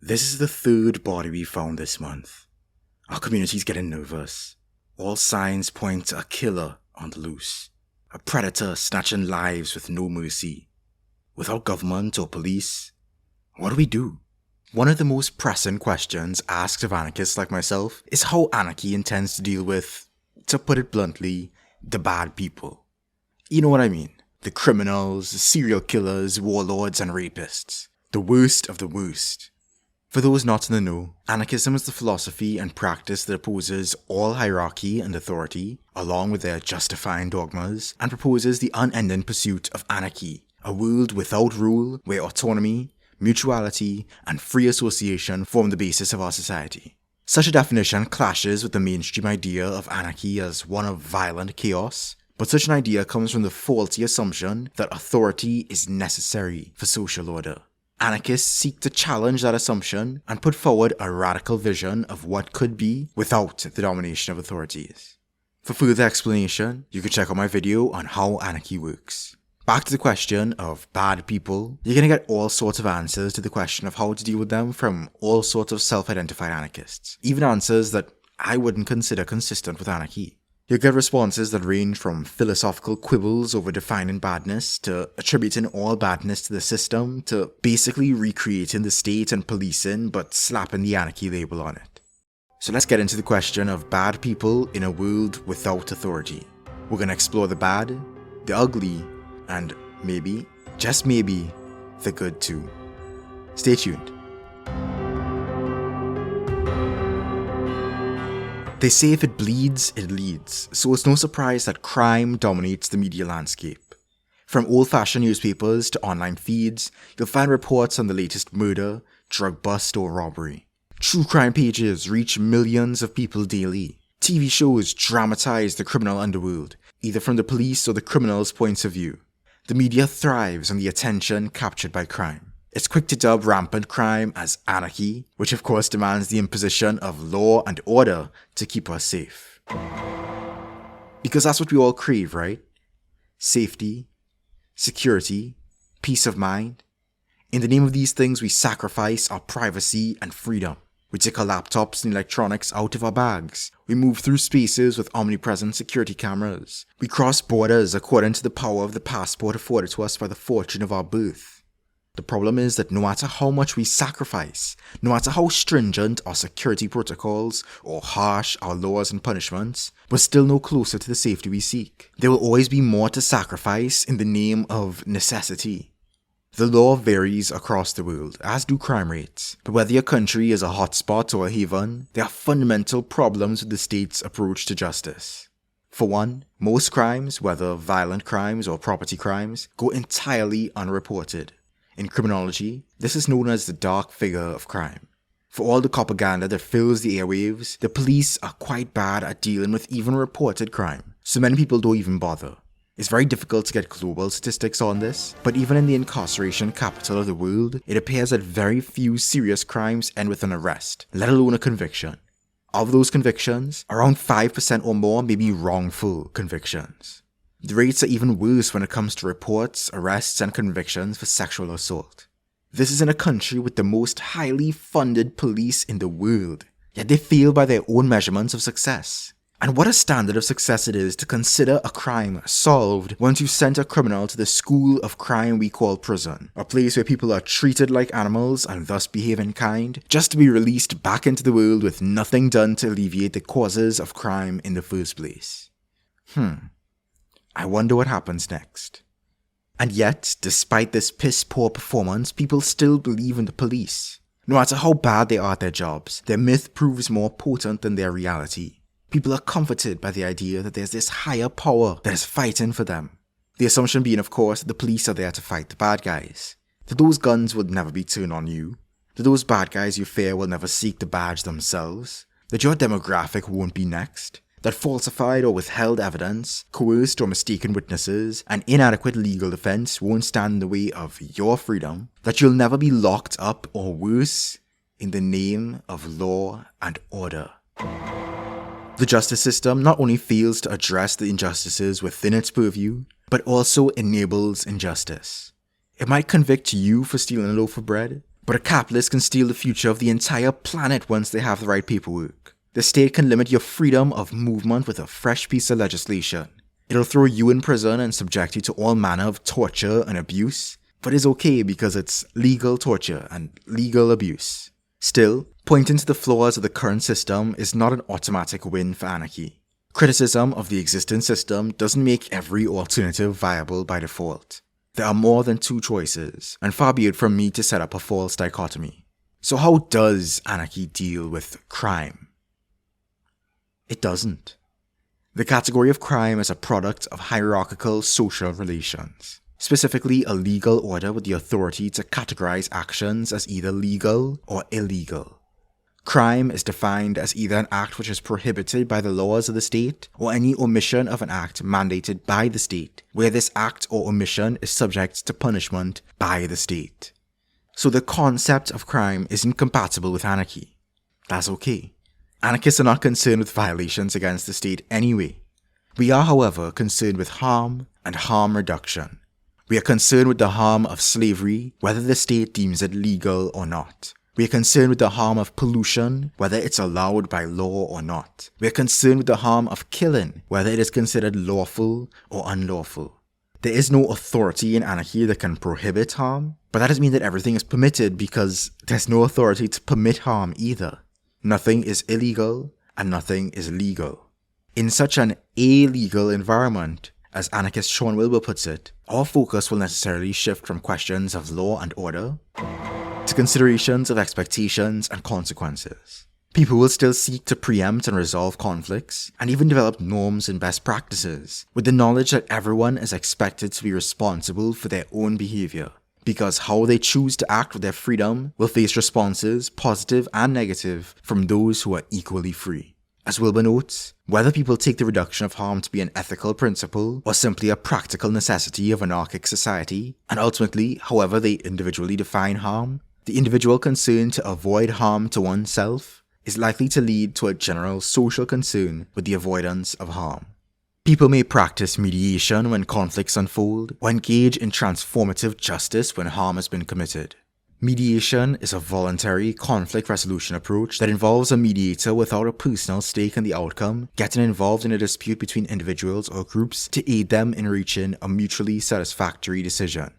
This is the third body we found this month. Our community's getting nervous. All signs point to a killer on the loose. A predator snatching lives with no mercy. Without government or police, what do we do? One of the most pressing questions asked of anarchists like myself is how anarchy intends to deal with, to put it bluntly, the bad people. You know what I mean? The criminals, the serial killers, warlords and rapists. The worst of the worst. For those not in the know, anarchism is the philosophy and practice that opposes all hierarchy and authority, along with their justifying dogmas, and proposes the unending pursuit of anarchy, a world without rule where autonomy, mutuality, and free association form the basis of our society. Such a definition clashes with the mainstream idea of anarchy as one of violent chaos, but such an idea comes from the faulty assumption that authority is necessary for social order. Anarchists seek to challenge that assumption and put forward a radical vision of what could be without the domination of authorities. For further explanation, you can check out my video on how anarchy works. Back to the question of bad people, you're going to get all sorts of answers to the question of how to deal with them from all sorts of self-identified anarchists, even answers that I wouldn't consider consistent with anarchy. You'll get responses that range from philosophical quibbles over defining badness, to attributing all badness to the system, to basically recreating the state and policing but slapping the anarchy label on it. So let's get into the question of bad people in a world without authority. We're going to explore the bad, the ugly, and maybe, just maybe, the good too. Stay tuned. They say if it bleeds, it leads, so it's no surprise that crime dominates the media landscape. From old-fashioned newspapers to online feeds, you'll find reports on the latest murder, drug bust or robbery. True crime pages reach millions of people daily. TV shows dramatize the criminal underworld, either from the police or the criminal's points of view. The media thrives on the attention captured by crime. It's quick to dub rampant crime as anarchy, which of course demands the imposition of law and order to keep us safe. Because that's what we all crave, right? Safety, security, peace of mind. In the name of these things, we sacrifice our privacy and freedom. We take our laptops and electronics out of our bags. We move through spaces with omnipresent security cameras. We cross borders according to the power of the passport afforded to us by the fortune of our birth. The problem is that no matter how much we sacrifice, no matter how stringent our security protocols or harsh our laws and punishments, we're still no closer to the safety we seek. There will always be more to sacrifice in the name of necessity. The law varies across the world, as do crime rates, but whether your country is a hotspot or a haven, there are fundamental problems with the state's approach to justice. For one, most crimes, whether violent crimes or property crimes, go entirely unreported. In criminology, this is known as the dark figure of crime. For all the propaganda that fills the airwaves, the police are quite bad at dealing with even reported crime, so many people don't even bother. It's very difficult to get global statistics on this, but even in the incarceration capital of the world, it appears that very few serious crimes end with an arrest, let alone a conviction. Of those convictions, around 5% or more may be wrongful convictions. The rates are even worse when it comes to reports, arrests, and convictions for sexual assault. This is in a country with the most highly funded police in the world, yet they fail by their own measurements of success. And what a standard of success it is to consider a crime solved once you've sent a criminal to the school of crime we call prison, a place where people are treated like animals and thus behave in kind, just to be released back into the world with nothing done to alleviate the causes of crime in the first place. I wonder what happens next. And yet, despite this piss-poor performance, people still believe in the police. No matter how bad they are at their jobs, their myth proves more potent than their reality. People are comforted by the idea that there's this higher power that is fighting for them. The assumption being, of course, that the police are there to fight the bad guys. That those guns will never be turned on you. That those bad guys you fear will never seek the badge themselves. That your demographic won't be next. That falsified or withheld evidence, coerced or mistaken witnesses, and inadequate legal defense won't stand in the way of your freedom. That you'll never be locked up or worse in the name of law and order. The justice system not only fails to address the injustices within its purview, but also enables injustice. It might convict you for stealing a loaf of bread, But a capitalist can steal the future of the entire planet once they have the right paperwork. The state can limit your freedom of movement with a fresh piece of legislation. It'll throw you in prison and subject you to all manner of torture and abuse, but it's okay because it's legal torture and legal abuse. Still, pointing to the flaws of the current system is not an automatic win for anarchy. Criticism of the existing system doesn't make every alternative viable by default. There are more than two choices, and far be it from me to set up a false dichotomy. So how does anarchy deal with crime? It doesn't. The category of crime is a product of hierarchical social relations, specifically a legal order with the authority to categorize actions as either legal or illegal. Crime is defined as either an act which is prohibited by the laws of the state or any omission of an act mandated by the state, where this act or omission is subject to punishment by the state. So the concept of crime isn't compatible with anarchy. That's okay. Anarchists are not concerned with violations against the state anyway. We are, however, concerned with harm and harm reduction. We are concerned with the harm of slavery, whether the state deems it legal or not. We are concerned with the harm of pollution, whether it's allowed by law or not. We are concerned with the harm of killing, whether it is considered lawful or unlawful. There is no authority in anarchy that can prohibit harm, but that doesn't mean that everything is permitted because there's no authority to permit harm either. Nothing is illegal and nothing is legal. In such an illegal environment, as anarchist Sean Wilbur puts it, our focus will necessarily shift from questions of law and order to considerations of expectations and consequences. People will still seek to preempt and resolve conflicts, and even develop norms and best practices, with the knowledge that everyone is expected to be responsible for their own behavior, because how they choose to act with their freedom will face responses, positive and negative, from those who are equally free. As Wilbur notes, whether people take the reduction of harm to be an ethical principle or simply a practical necessity of anarchic society, and ultimately however they individually define harm, the individual concern to avoid harm to oneself is likely to lead to a general social concern with the avoidance of harm. People may practice mediation when conflicts unfold, or engage in transformative justice when harm has been committed. Mediation is a voluntary conflict resolution approach that involves a mediator without a personal stake in the outcome, getting involved in a dispute between individuals or groups to aid them in reaching a mutually satisfactory decision.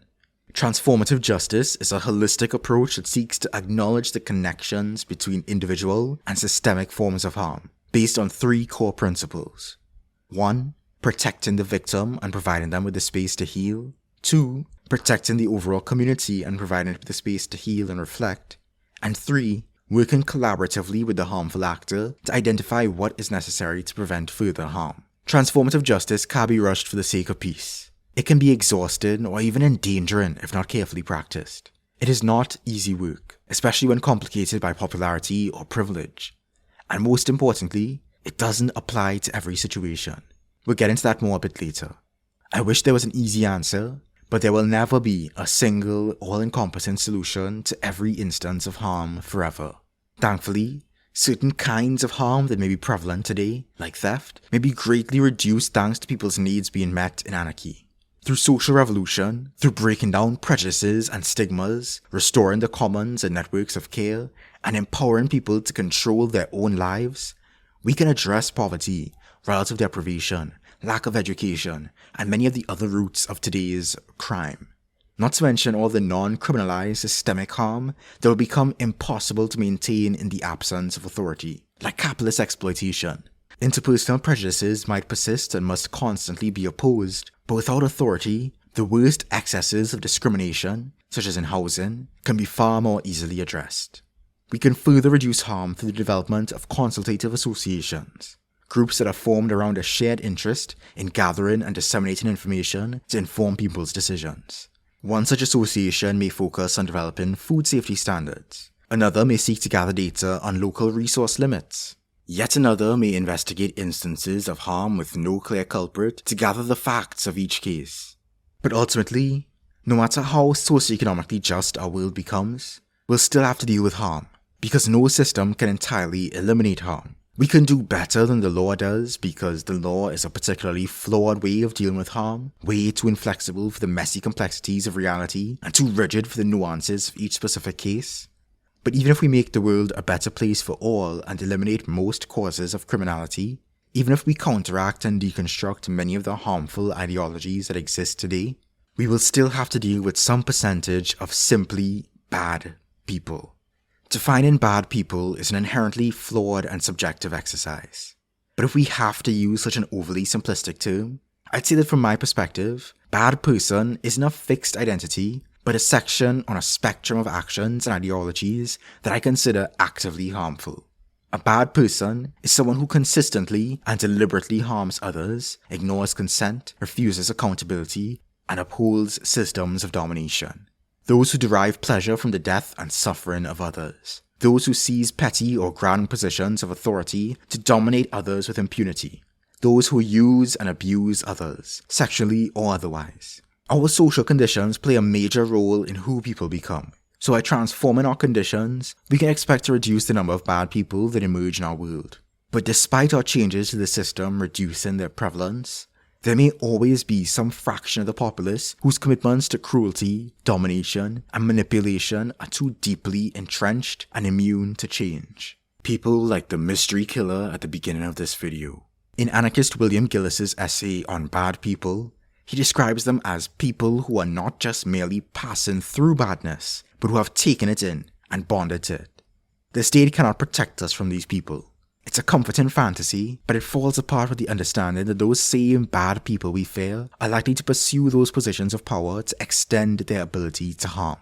Transformative justice is a holistic approach that seeks to acknowledge the connections between individual and systemic forms of harm, based on three core principles. 1. Protecting the victim and providing them with the space to heal. 2. Protecting the overall community and providing it with the space to heal and reflect. And 3. Working collaboratively with the harmful actor to identify what is necessary to prevent further harm. Transformative justice can't be rushed for the sake of peace. It can be exhausting or even endangering if not carefully practiced. It is not easy work, especially when complicated by popularity or privilege. And most importantly, it doesn't apply to every situation. We'll get into that more a bit later. I wish there was an easy answer, but there will never be a single, all-encompassing solution to every instance of harm forever. Thankfully, certain kinds of harm that may be prevalent today, like theft, may be greatly reduced thanks to people's needs being met in anarchy. Through social revolution, through breaking down prejudices and stigmas, restoring the commons and networks of care, and empowering people to control their own lives, we can address poverty, relative deprivation, lack of education, and many of the other roots of today's crime. Not to mention all the non-criminalized systemic harm that will become impossible to maintain in the absence of authority, like capitalist exploitation. Interpersonal prejudices might persist and must constantly be opposed, but without authority, the worst excesses of discrimination, such as in housing, can be far more easily addressed. We can further reduce harm through the development of consultative associations, groups that are formed around a shared interest in gathering and disseminating information to inform people's decisions. One such association may focus on developing food safety standards. Another may seek to gather data on local resource limits. Yet another may investigate instances of harm with no clear culprit to gather the facts of each case. But ultimately, no matter how socioeconomically just our world becomes, we'll still have to deal with harm, because no system can entirely eliminate harm. We can do better than the law does because the law is a particularly flawed way of dealing with harm, way too inflexible for the messy complexities of reality, and too rigid for the nuances of each specific case. But even if we make the world a better place for all and eliminate most causes of criminality, even if we counteract and deconstruct many of the harmful ideologies that exist today, we will still have to deal with some percentage of simply bad people. Defining bad people is an inherently flawed and subjective exercise. But if we have to use such an overly simplistic term, I'd say that from my perspective, bad person isn't a fixed identity, but a section on a spectrum of actions and ideologies that I consider actively harmful. A bad person is someone who consistently and deliberately harms others, ignores consent, refuses accountability, and upholds systems of domination. Those who derive pleasure from the death and suffering of others. Those who seize petty or grand positions of authority to dominate others with impunity. Those who use and abuse others, sexually or otherwise. Our social conditions play a major role in who people become. So by transforming our conditions, we can expect to reduce the number of bad people that emerge in our world. But despite our changes to the system reducing their prevalence, there may always be some fraction of the populace whose commitments to cruelty, domination, and manipulation are too deeply entrenched and immune to change. People like the mystery killer at the beginning of this video. In anarchist William Gillis's essay on bad people, he describes them as people who are not just merely passing through badness, but who have taken it in and bonded to it. The state cannot protect us from these people. It's a comforting fantasy, but it falls apart with the understanding that those same bad people we fear are likely to pursue those positions of power to extend their ability to harm.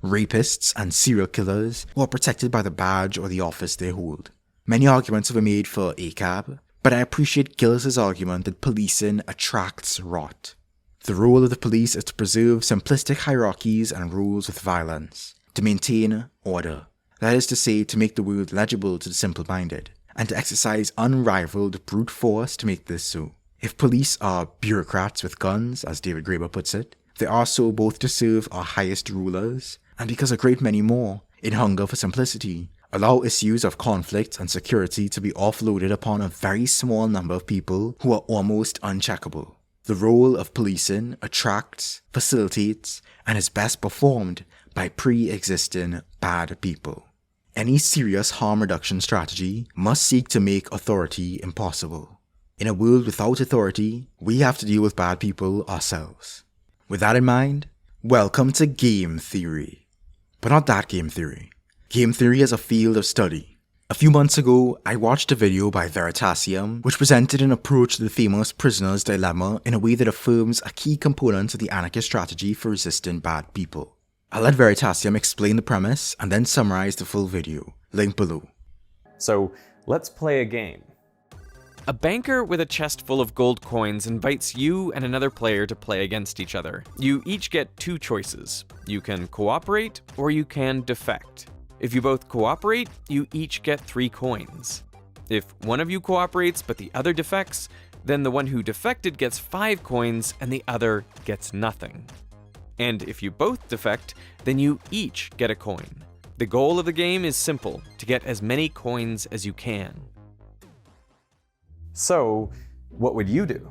Rapists and serial killers who are protected by the badge or the office they hold. Many arguments have been made for ACAB, but I appreciate Gillis's argument that policing attracts rot. The role of the police is to preserve simplistic hierarchies and rules with violence, to maintain order, that is to say, to make the world legible to the simple-minded, and to exercise unrivaled brute force to make this so. If police are bureaucrats with guns, as David Graeber puts it, they are so both to serve our highest rulers, and because a great many more, in hunger for simplicity, allow issues of conflict and security to be offloaded upon a very small number of people who are almost uncheckable. The role of policing attracts, facilitates, and is best performed by pre-existing bad people. Any serious harm reduction strategy must seek to make authority impossible. In a world without authority, we have to deal with bad people ourselves. With that in mind, welcome to game theory. But not that game theory. Game theory as a field of study. A few months ago, I watched a video by Veritasium which presented an approach to the famous prisoner's dilemma in a way that affirms a key component of the anarchist strategy for resisting bad people. I'll let Veritasium explain the premise and then summarize the full video. Link below. So, let's play a game. A banker with a chest full of gold coins invites you and another player to play against each other. You each get two choices. You can cooperate or you can defect. If you both cooperate, you each get 3 coins. If one of you cooperates but the other defects, then the one who defected gets 5 coins and the other gets nothing. And if you both defect, then you each get a coin. The goal of the game is simple, to get as many coins as you can. So, what would you do?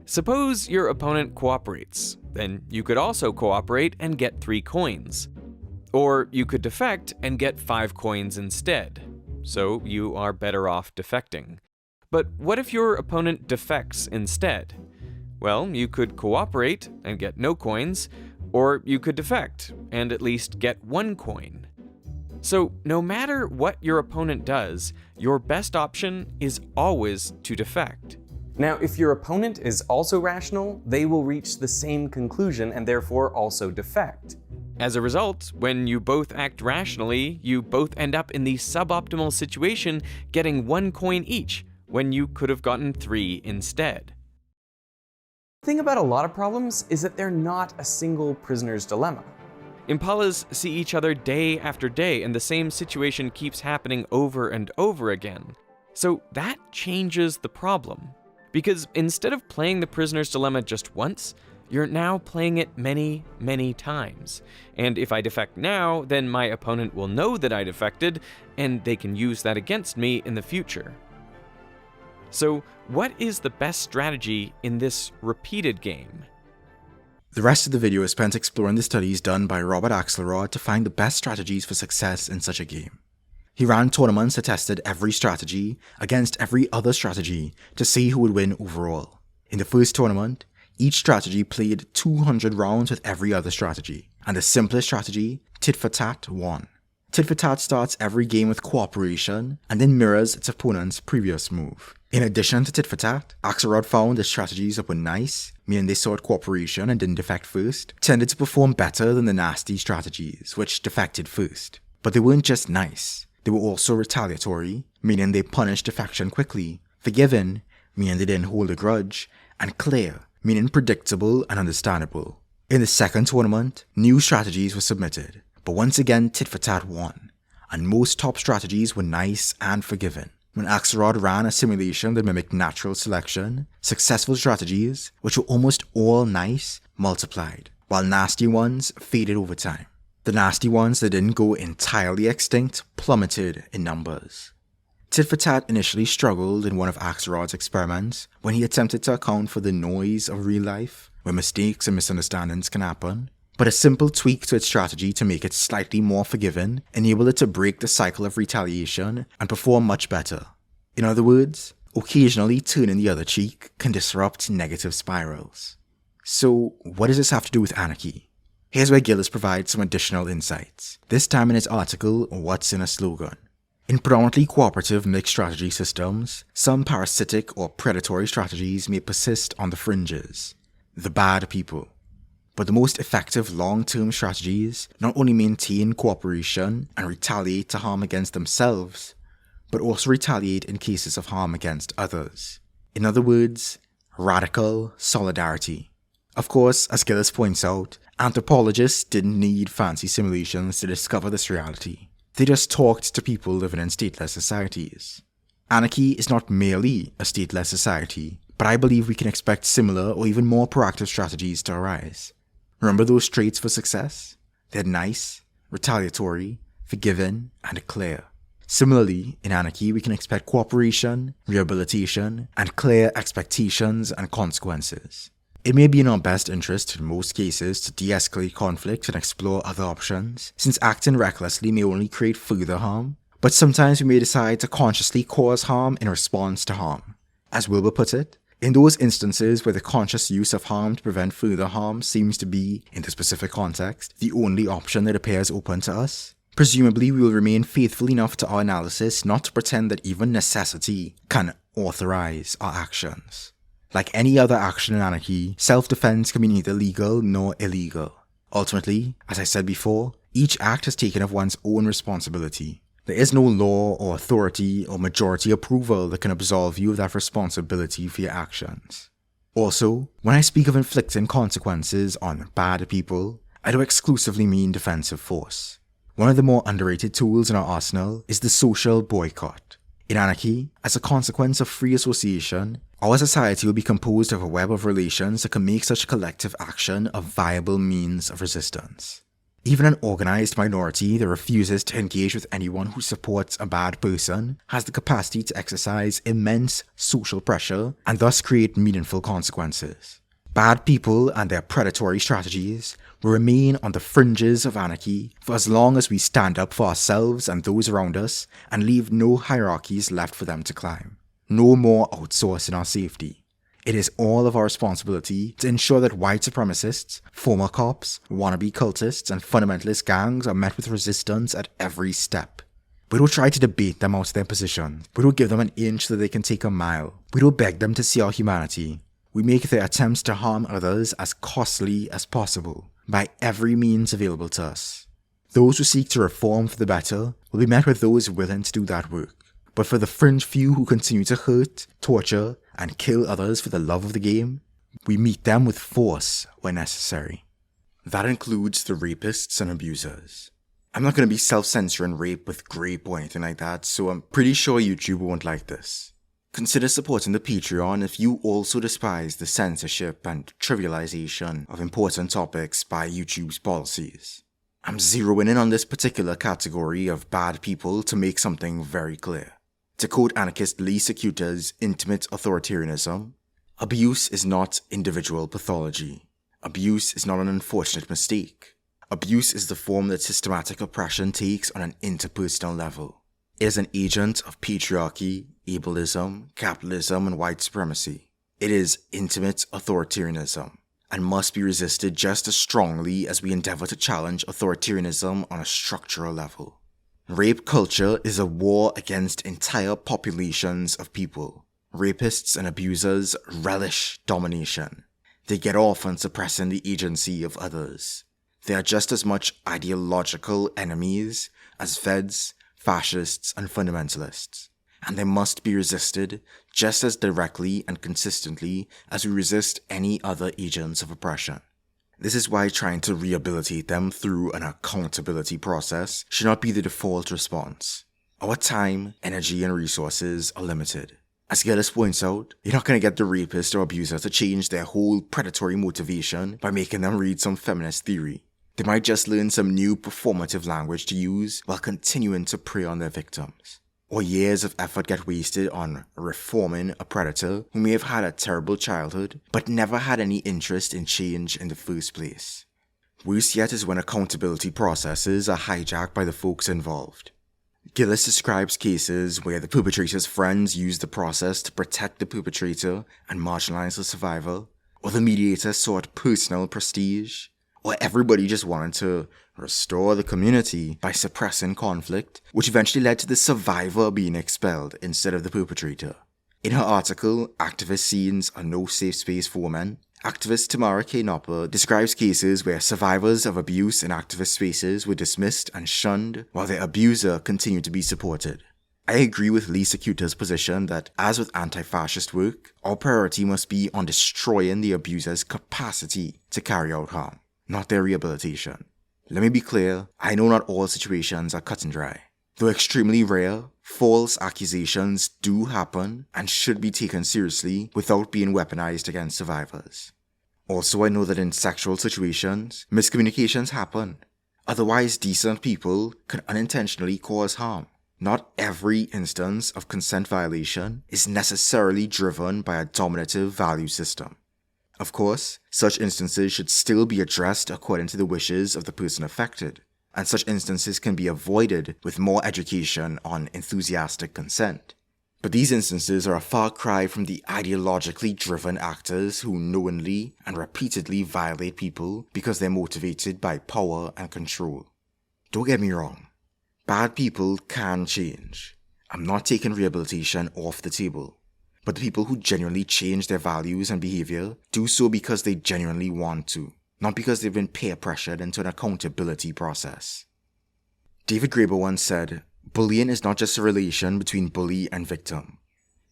Suppose your opponent cooperates, then you could also cooperate and get 3 coins. Or you could defect and get 5 coins instead, so you are better off defecting. But what if your opponent defects instead? Well, you could cooperate and get no coins, or you could defect and at least get 1 coin. So no matter what your opponent does, your best option is always to defect. Now, if your opponent is also rational, they will reach the same conclusion and therefore also defect. As a result, when you both act rationally, you both end up in the suboptimal situation getting 1 coin each, when you could have gotten 3 instead. The thing about a lot of problems is that they're not a single prisoner's dilemma. Impalas see each other day after day, and the same situation keeps happening over and over again. So that changes the problem. Because instead of playing the prisoner's dilemma just once, you're now playing it many, many times. And if I defect now, then my opponent will know that I defected, and they can use that against me in the future. So, what is the best strategy in this repeated game? The rest of the video is spent exploring the studies done by Robert Axelrod to find the best strategies for success in such a game. He ran tournaments that tested every strategy against every other strategy to see who would win overall. In the first tournament, each strategy played 200 rounds with every other strategy, and the simplest strategy, tit for tat, won. Tit for tat starts every game with cooperation and then mirrors its opponent's previous move. In addition to tit for tat, Axelrod found the strategies that were nice, meaning they sought cooperation and didn't defect first, tended to perform better than the nasty strategies, which defected first. But they weren't just nice, they were also retaliatory, meaning they punished defection quickly, forgiving, meaning they didn't hold a grudge, and clear, meaning predictable and understandable. In the second tournament, new strategies were submitted, but once again tit for tat won, and most top strategies were nice and forgiving. When Axelrod ran a simulation that mimicked natural selection, successful strategies, which were almost all nice, multiplied, while nasty ones faded over time. The nasty ones that didn't go entirely extinct plummeted in numbers. Tit for tat initially struggled in one of Axelrod's experiments when he attempted to account for the noise of real life, where mistakes and misunderstandings can happen. But a simple tweak to its strategy to make it slightly more forgiving enabled it to break the cycle of retaliation and perform much better. In other words, occasionally turning the other cheek can disrupt negative spirals. So, what does this have to do with Anarchy? Here's where Gillis provides some additional insights, this time in his article, What's in a Slogan? In predominantly cooperative mixed strategy systems, some parasitic or predatory strategies may persist on the fringes, the bad people. But the most effective long-term strategies not only maintain cooperation and retaliate to harm against themselves, but also retaliate in cases of harm against others. In other words, radical solidarity. Of course, as Gillis points out, anthropologists didn't need fancy simulations to discover this reality. They just talked to people living in stateless societies. Anarchy is not merely a stateless society, but I believe we can expect similar or even more proactive strategies to arise. Remember those traits for success? They're nice, retaliatory, forgiving, and clear. Similarly, in Anarchy, we can expect cooperation, rehabilitation, and clear expectations and consequences. It may be in our best interest in most cases to de-escalate conflict and explore other options, since acting recklessly may only create further harm, but sometimes we may decide to consciously cause harm in response to harm. As Wilbur put it, in those instances where the conscious use of harm to prevent further harm seems to be, in the specific context, the only option that appears open to us, presumably we will remain faithful enough to our analysis not to pretend that even necessity can authorize our actions. Like any other action in Anarchy, self-defense can be neither legal nor illegal. Ultimately, as I said before, each act is taken of one's own responsibility. There is no law or authority or majority approval that can absolve you of that responsibility for your actions. Also, when I speak of inflicting consequences on bad people, I don't exclusively mean defensive force. One of the more underrated tools in our arsenal is the social boycott. In Anarchy, as a consequence of free association, our society will be composed of a web of relations that can make such collective action a viable means of resistance. Even an organized minority that refuses to engage with anyone who supports a bad person has the capacity to exercise immense social pressure and thus create meaningful consequences. Bad people and their predatory strategies will remain on the fringes of Anarchy for as long as we stand up for ourselves and those around us and leave no hierarchies left for them to climb. No more outsourcing our safety. It is all of our responsibility to ensure that white supremacists, former cops, wannabe cultists, and fundamentalist gangs are met with resistance at every step. We don't try to debate them out of their position. We don't give them an inch so they can take a mile. We don't beg them to see our humanity. We make their attempts to harm others as costly as possible, by every means available to us. Those who seek to reform for the better will be met with those willing to do that work. But for the fringe few who continue to hurt, torture, and kill others for the love of the game, we meet them with force when necessary. That includes the rapists and abusers. I'm not going to be self-censoring rape with grape or anything like that, so I'm pretty sure YouTube won't like this. Consider supporting the Patreon if you also despise the censorship and trivialization of important topics by YouTube's policies. I'm zeroing in on this particular category of bad people to make something very clear. To quote anarchist Lee Secuta's intimate authoritarianism, abuse is not individual pathology. Abuse is not an unfortunate mistake. Abuse is the form that systematic oppression takes on an interpersonal level. It is an agent of patriarchy, ableism, capitalism, and white supremacy. It is intimate authoritarianism, and must be resisted just as strongly as we endeavor to challenge authoritarianism on a structural level. Rape culture is a war against entire populations of people. Rapists and abusers relish domination. They get off on suppressing the agency of others. They are just as much ideological enemies as feds, fascists, and fundamentalists. And they must be resisted just as directly and consistently as we resist any other agents of oppression. This is why trying to rehabilitate them through an accountability process should not be the default response. Our time, energy, and resources are limited. As Gillis points out, you're not going to get the rapist or abuser to change their whole predatory motivation by making them read some feminist theory. They might just learn some new performative language to use while continuing to prey on their victims. Or years of effort get wasted on reforming a predator who may have had a terrible childhood but never had any interest in change in the first place. Worse yet is when accountability processes are hijacked by the folks involved. Gillis describes cases where the perpetrator's friends use the process to protect the perpetrator and marginalize the survivor, or the mediator sought personal prestige, or everybody just wanted to restore the community by suppressing conflict, which eventually led to the survivor being expelled instead of the perpetrator. In her article, Activist Scenes Are No Safe Space for Women, activist Tamara K. Nopper describes cases where survivors of abuse in activist spaces were dismissed and shunned while their abuser continued to be supported. I agree with Lee Secuta's position that, as with anti-fascist work, our priority must be on destroying the abuser's capacity to carry out harm, not their rehabilitation. Let me be clear, I know not all situations are cut and dry. Though extremely rare, false accusations do happen and should be taken seriously without being weaponized against survivors. Also, I know that in sexual situations, miscommunications happen. Otherwise, decent people can unintentionally cause harm. Not every instance of consent violation is necessarily driven by a dominative value system. Of course, such instances should still be addressed according to the wishes of the person affected, and such instances can be avoided with more education on enthusiastic consent. But these instances are a far cry from the ideologically driven actors who knowingly and repeatedly violate people because they're motivated by power and control. Don't get me wrong, bad people can change. I'm not taking rehabilitation off the table. But the people who genuinely change their values and behavior do so because they genuinely want to, not because they've been peer pressured into an accountability process. David Graeber once said, "Bullying is not just a relation between bully and victim.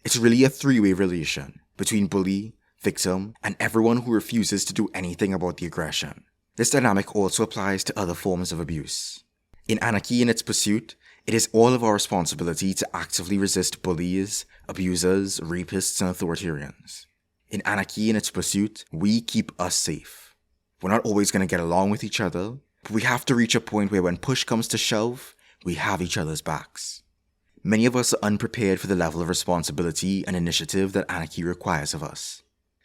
It's really a three-way relation between bully, victim, and everyone who refuses to do anything about the aggression." This dynamic also applies to other forms of abuse. In Anarchy and Its Pursuit, it is all of our responsibility to actively resist bullies, abusers, rapists, and authoritarians. In Anarchy and Its Pursuit, we keep us safe. We're not always going to get along with each other, but we have to reach a point where when push comes to shove, we have each other's backs. Many of us are unprepared for the level of responsibility and initiative that anarchy requires of us.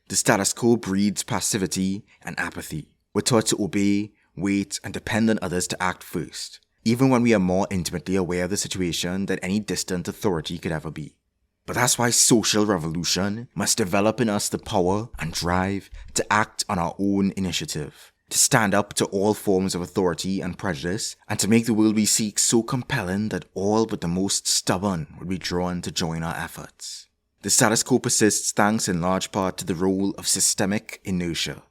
The status quo breeds passivity and apathy. We're taught to obey, wait, and depend on others to act first, even when we are more intimately aware of the situation than any distant authority could ever be. But that's why social revolution must develop in us the power and drive to act on our own initiative, to stand up to all forms of authority and prejudice, and to make the world we seek so compelling that all but the most stubborn would be drawn to join our efforts. The status quo persists thanks in large part to the role of systemic inertia.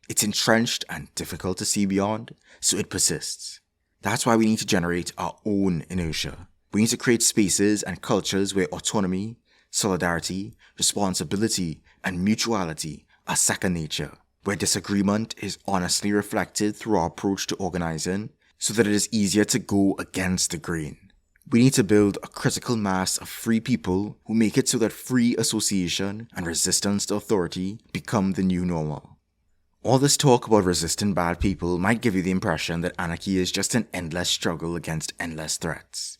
It's entrenched and difficult to see beyond, so it persists. That's why we need to generate our own inertia. We need to create spaces and cultures where autonomy, solidarity, responsibility, and mutuality are second nature, where disagreement is honestly reflected through our approach to organizing so that it is easier to go against the grain. We need to build a critical mass of free people who make it so that free association and resistance to authority become the new normal. All this talk about resisting bad people might give you the impression that anarchy is just an endless struggle against endless threats.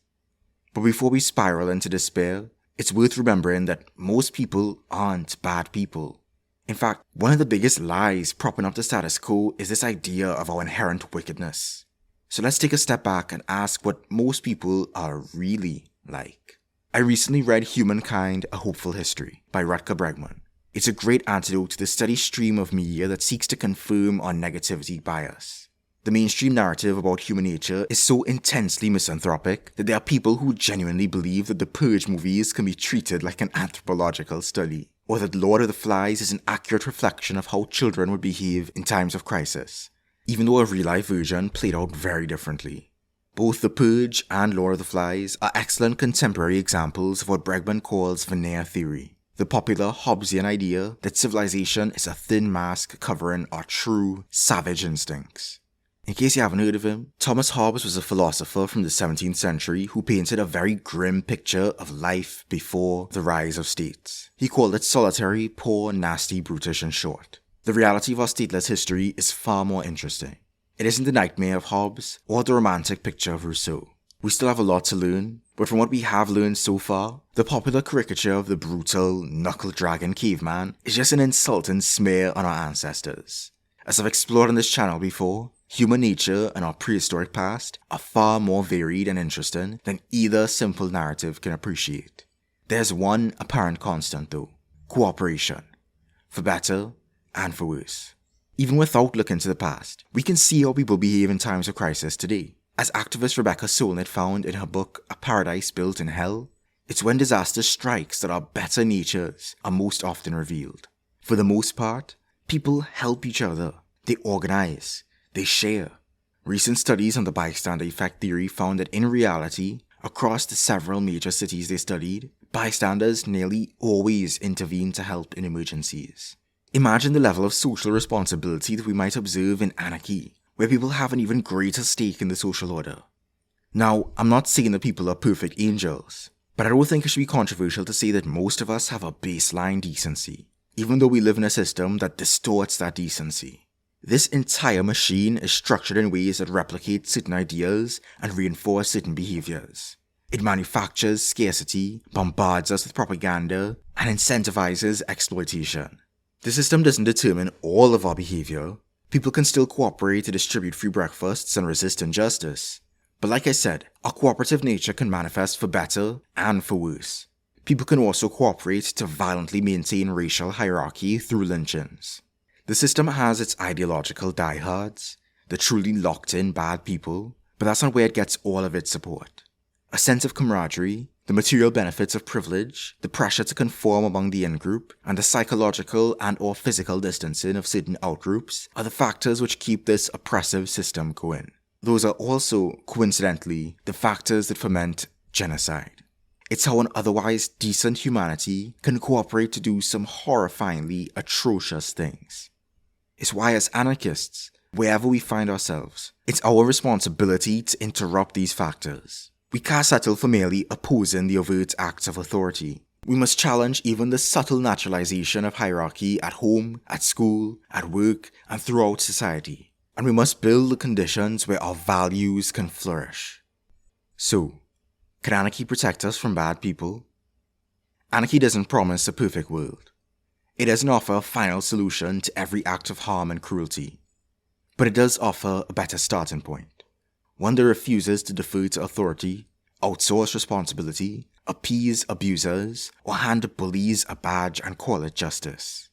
But before we spiral into despair, It's worth remembering that most people aren't bad people. In fact, one of the biggest lies propping up the status quo is this idea of our inherent wickedness. So let's take a step back and ask what most people are really like. I recently read Humankind, A Hopeful History by Rutger Bregman. It's a great antidote to the steady stream of media that seeks to confirm our negativity bias. The mainstream narrative about human nature is so intensely misanthropic that there are people who genuinely believe that the Purge movies can be treated like an anthropological study, or that Lord of the Flies is an accurate reflection of how children would behave in times of crisis, even though a real-life version played out very differently. Both The Purge and Lord of the Flies are excellent contemporary examples of what Bregman calls veneer theory, the popular Hobbesian idea that civilization is a thin mask covering our true, savage instincts. In case you haven't heard of him, Thomas Hobbes was a philosopher from the 17th century who painted a very grim picture of life before the rise of states. He called it solitary, poor, nasty, brutish, and short. The reality of our stateless history is far more interesting. It isn't the nightmare of Hobbes or the romantic picture of Rousseau. We still have a lot to learn, but from what we have learned so far, the popular caricature of the brutal, knuckle-dragging caveman is just an insulting smear on our ancestors. As I've explored on this channel before, human nature and our prehistoric past are far more varied and interesting than either simple narrative can appreciate. There's one apparent constant though: cooperation. For better and for worse. Even without looking to the past, we can see how people behave in times of crisis today. As activist Rebecca Solnit found in her book A Paradise Built in Hell, it's when disaster strikes that our better natures are most often revealed. For the most part, people help each other. They organize. They share. Recent studies on the bystander effect theory found that in reality, across the several major cities they studied, bystanders nearly always intervene to help in emergencies. Imagine the level of social responsibility that we might observe in Anarchy, where people have an even greater stake in the social order. Now, I'm not saying that people are perfect angels, but I don't think it should be controversial to say that most of us have a baseline decency, even though we live in a system that distorts that decency. This entire machine is structured in ways that replicate certain ideas and reinforce certain behaviors. It manufactures scarcity, bombards us with propaganda, and incentivizes exploitation. The system doesn't determine all of our behavior. People can still cooperate to distribute free breakfasts and resist injustice. But like I said, our cooperative nature can manifest for better and for worse. People can also cooperate to violently maintain racial hierarchy through lynchings. The system has its ideological diehards, the truly locked-in bad people, but that's not where it gets all of its support. A sense of camaraderie, the material benefits of privilege, the pressure to conform among the in-group, and the psychological and or physical distancing of certain out-groups are the factors which keep this oppressive system going. Those are also, coincidentally, the factors that foment genocide. It's how an otherwise decent humanity can cooperate to do some horrifyingly atrocious things. It's why as anarchists, wherever we find ourselves, it's our responsibility to interrupt these factors. We can't settle for merely opposing the overt acts of authority. We must challenge even the subtle naturalization of hierarchy at home, at school, at work, and throughout society. And we must build the conditions where our values can flourish. So, can anarchy protect us from bad people? Anarchy doesn't promise a perfect world. It doesn't offer a final solution to every act of harm and cruelty. But it does offer a better starting point. One that refuses to defer to authority, outsource responsibility, appease abusers, or hand bullies a badge and call it justice.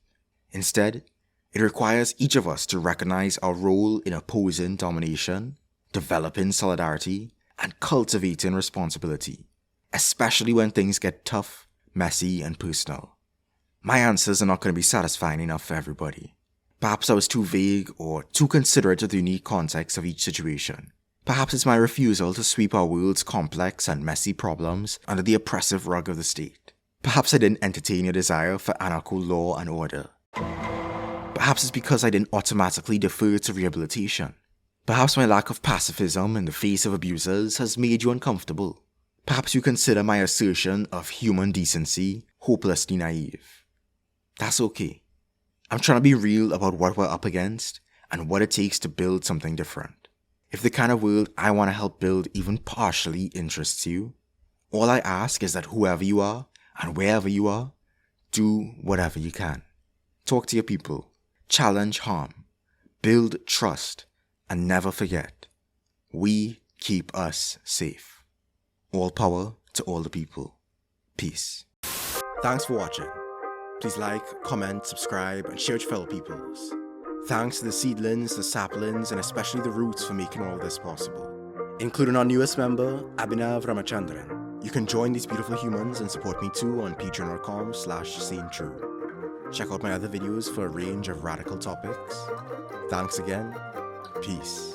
Instead, it requires each of us to recognize our role in opposing domination, developing solidarity, and cultivating responsibility, especially when things get tough, messy, and personal. My answers are not going to be satisfying enough for everybody. Perhaps I was too vague or too considerate of the unique context of each situation. Perhaps it's my refusal to sweep our world's complex and messy problems under the oppressive rug of the state. Perhaps I didn't entertain your desire for anarcho-law and order. Perhaps it's because I didn't automatically defer to rehabilitation. Perhaps my lack of pacifism in the face of abusers has made you uncomfortable. Perhaps you consider my assertion of human decency hopelessly naive. That's okay. I'm trying to be real about what we're up against and what it takes to build something different. If the kind of world I want to help build even partially interests you, all I ask is that whoever you are, And wherever you are, do whatever you can. Talk to your people, challenge harm, build trust, and never forget, we keep us safe. All power to all the people. Peace. Thanks for watching. Please like, comment, subscribe, and share with your fellow peoples. Thanks to the seedlings, the saplings, and especially the roots for making all this possible, including our newest member, Abhinav Ramachandran. You can join these beautiful humans and support me too on patreon.com/sainttrue. Check out my other videos for a range of radical topics. Thanks again. Peace.